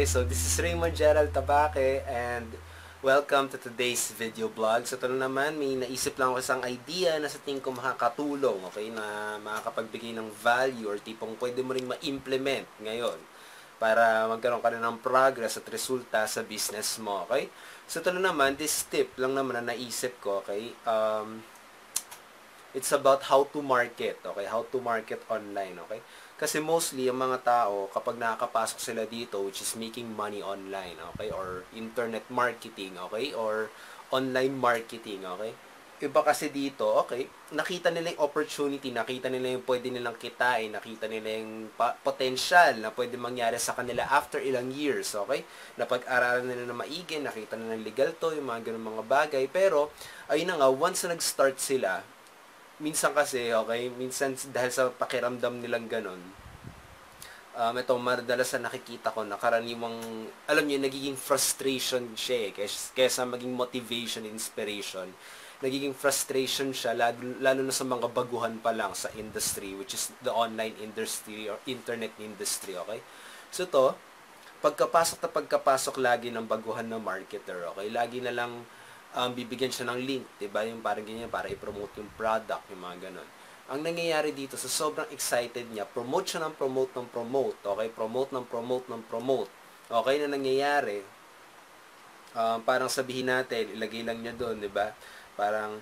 Okay, so this is Raymond Gerald Tabaque and welcome to today's video blog. So ito na naman, may naisip lang ako isang idea na sa tingin ko makakatulong, okay, na makakapagbigay ng value or tipong pwede mo ring ma-implement ngayon para magkaroon ka na ng progress at resulta sa business mo, okay? So ito na naman, this tip lang naman na naisip ko, okay? It's about how to market, okay? How to market online, okay? Kasi mostly, ang mga tao, kapag nakakapasok sila dito, which is making money online, okay? Or internet marketing, okay? Or online marketing, okay? Iba kasi dito, okay? Nakita nila yung opportunity, nakita nila yung pwede nilang kitain, nakita nila yung potential na pwede mangyari sa kanila after ilang years, okay? Napag-aralan nila na maigi, nakita nila legal to, yung mga ganun mga bagay. Pero, ayun na nga, once na nag-start sila, minsan kasi, okay, minsan dahil sa pakiramdam nilang ganun, ito, madalas na nakikita ko na karaniwang, alam niyo, nagiging frustration siya kesa maging motivation, inspiration. Nagiging frustration siya, lalo na sa mga baguhan pa lang sa industry, which is the online industry or internet industry, okay? So to, pagkapasok lagi ng baguhan na marketer, okay, lagi na lang bibigyan siya ng link, diba? Yung parang ganyan, para i-promote yung product, yung mga ganon. Ang nangyayari dito, sa sobrang excited niya, promote siya ng promote, okay? Promote ng promote. Okay na nangyayari, parang sabihin natin, ilagay lang niya doon, diba? Parang,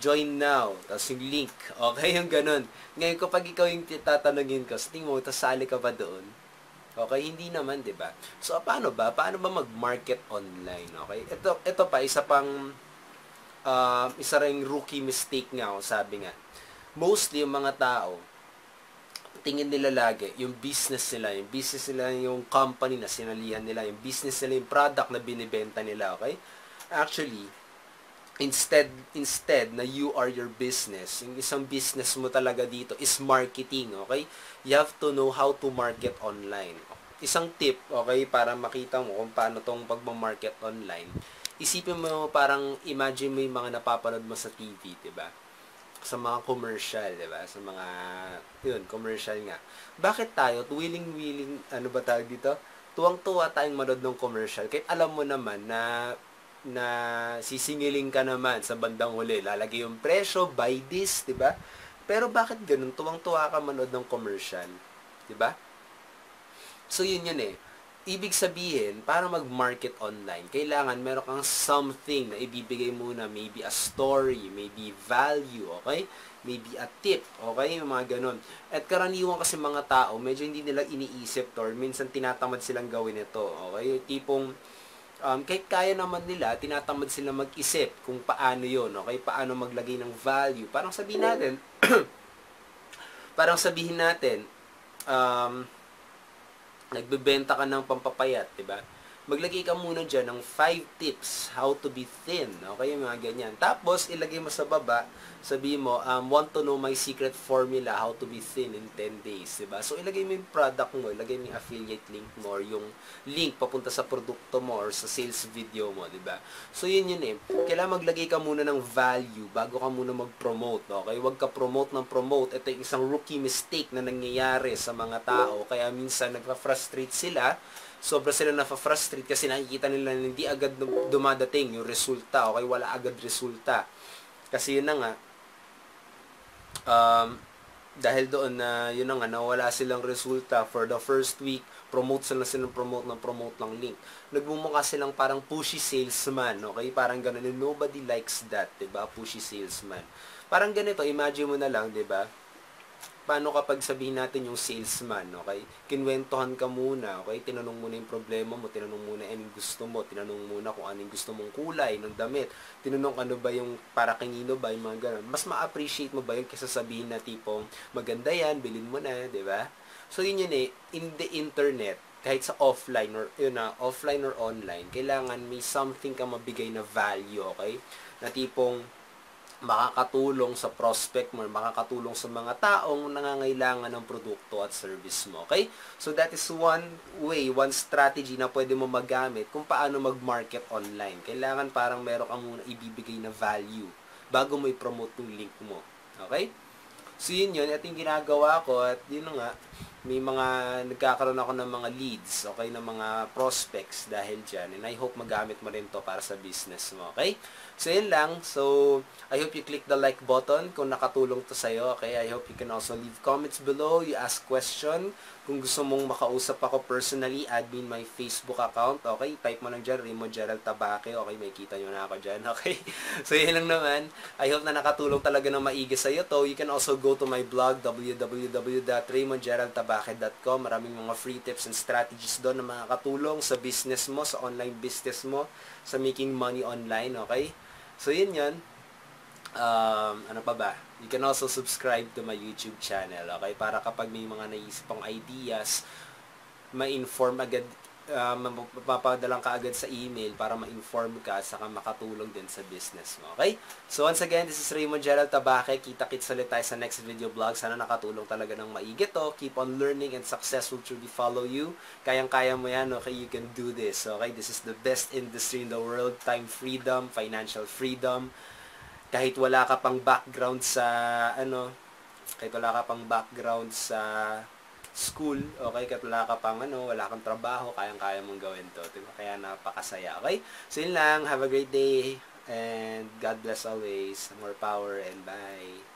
join now, tapos yung link, okay? Yung ganon. Ngayon, kapag ikaw yung tatanungin ko, tingin mo, sali ka ba doon? Okay, hindi naman, 'di ba? So paano ba? Paano ba mag-market online? Okay? Ito pa isa ring rookie mistake nga, sabi nga. Mostly yung mga tao tingin nila lagi yung business nila, yung company na sinalihan nila, yung business nila, yung product na binibenta nila, okay? Actually, instead na you are your business, yung isang business mo talaga dito is marketing, okay? You have to know how to market online. Isang tip, okay, para makita mo kung paano tong pagma-market online. Isipin mo, parang imagine mo yung mga napapanood mo sa TV, 'di ba? Sa mga commercial, 'di ba? Sa mga commercial nga. Bakit tayo willing, ano ba tawag dito? Tuwang-tuwa tayong manood ng commercial kahit alam mo naman na sisingiling ka naman sa bandang huli. Lalagay yung presyo, buy this, 'di ba? Pero bakit ganun? Tuwang-tuwa ka manood ng commercial, 'di ba? So yun eh. Ibig sabihin, para mag-market online, kailangan meron kang something na ibibigay muna, maybe a story, maybe value, okay? Maybe a tip, okay? Yung mga ganun. At karaniwan kasi mga tao, medyo hindi nila iniisip to, or minsan tinatamad silang gawin ito, okay? Tipong kahit kaya naman nila, tinatamad sila mag-isip kung paano yun, okay? Paano maglagay ng value. Parang sabihin natin, nagbebenta ka ng pampapayat, di ba? Maglagay ka muna dyan ng 5 tips how to be thin. Okay, mga ganyan. Tapos, ilagay mo sa baba, sabihin mo, want to know my secret formula how to be thin in 10 days. Diba? So, ilagay mo yung product mo, ilagay mo yung affiliate link mo, or yung link papunta sa produkto mo, or sa sales video mo, diba? So, yun eh. Kailangan maglagay ka muna ng value bago ka muna mag-promote. Okay? Huwag ka promote ng promote. Ito yung isang rookie mistake na nangyayari sa mga tao. Kaya minsan, nagpa-frustrate sila, sobra sila na-frustrate kasi nakikita nila na hindi agad dumadating yung resulta, okay? Wala agad resulta. Kasi yun na nga, dahil doon na, yun na nga, nawala silang resulta for the first week, promote ng link. Nagmumukha silang parang pushy salesman, okay? Parang ganun, nobody likes that, diba? Pushy salesman. Parang ganito, imagine mo na lang, diba? Paano kapag sabihin natin yung salesman, okay? Kinwentuhan ka muna, okay? Tinanong muna yung problema mo, tinanong muna anong gusto mo, tinanong muna kung anong gusto mong kulay ng damit, tinanong ano ba yung para kanino ba, yung mga ganun. Mas ma-appreciate mo ba yun kaysa sabihin na tipong maganda yan, bilhin mo na, di ba? So yun eh, in the internet, kahit sa offline or online, kailangan may something ka mabigay na value, okay? Na tipong makakatulong sa prospect mo, makakatulong sa mga taong nangangailangan ng produkto at service mo. Okay? So that is one way, one strategy na pwede mo magamit kung paano mag-market online. Kailangan parang meron kang muna ibibigay na value bago mo i-promote yung link mo. Okay? So yun. At yung ginagawa ko, at yun nga, may mga nagkakaroon ako ng mga leads, okay, ng mga prospects dahil dyan. And I hope magamit mo rin to para sa business mo, okay? So, yun lang. So, I hope you click the like button kung nakatulong to sa'yo, okay? I hope you can also leave comments below, you ask question. Kung gusto mong makausap ako personally, add me in my Facebook account, okay? Type mo lang dyan, Raymond Gerald Tabaque, okay? May kita nyo na ako dyan, okay? So, yun lang naman. I hope na nakatulong talaga ng maigi sa'yo to. You can also go to my blog, www.raymondgeraldtabaque.com. Maraming mga free tips and strategies doon na makakatulong sa business mo, sa online business mo, sa making money online, okay? So, yun yun. Ano pa ba? You can also subscribe to my YouTube channel, okay? Para kapag may mga naisip pang ideas, ma-inform agad, mapapadalang ka agad sa email para ma-inform ka at saka makatulong din sa business mo, okay? So, once again, this is Raymond Gerald Tabaque. Kita-kits ulit tayo sa next video vlog. Sana nakatulong talaga ng maigi to. Keep on learning and success will truly follow you. Kayang-kaya mo yan, okay? You can do this, okay? This is the best industry in the world. Time freedom, financial freedom. Kahit wala ka pang background sa school, okay, kahit wala ka pang wala kang trabaho, kayang-kaya mong gawin to, diba? Kaya napakasaya, okay? So yun lang, have a great day and God bless always. More power and bye.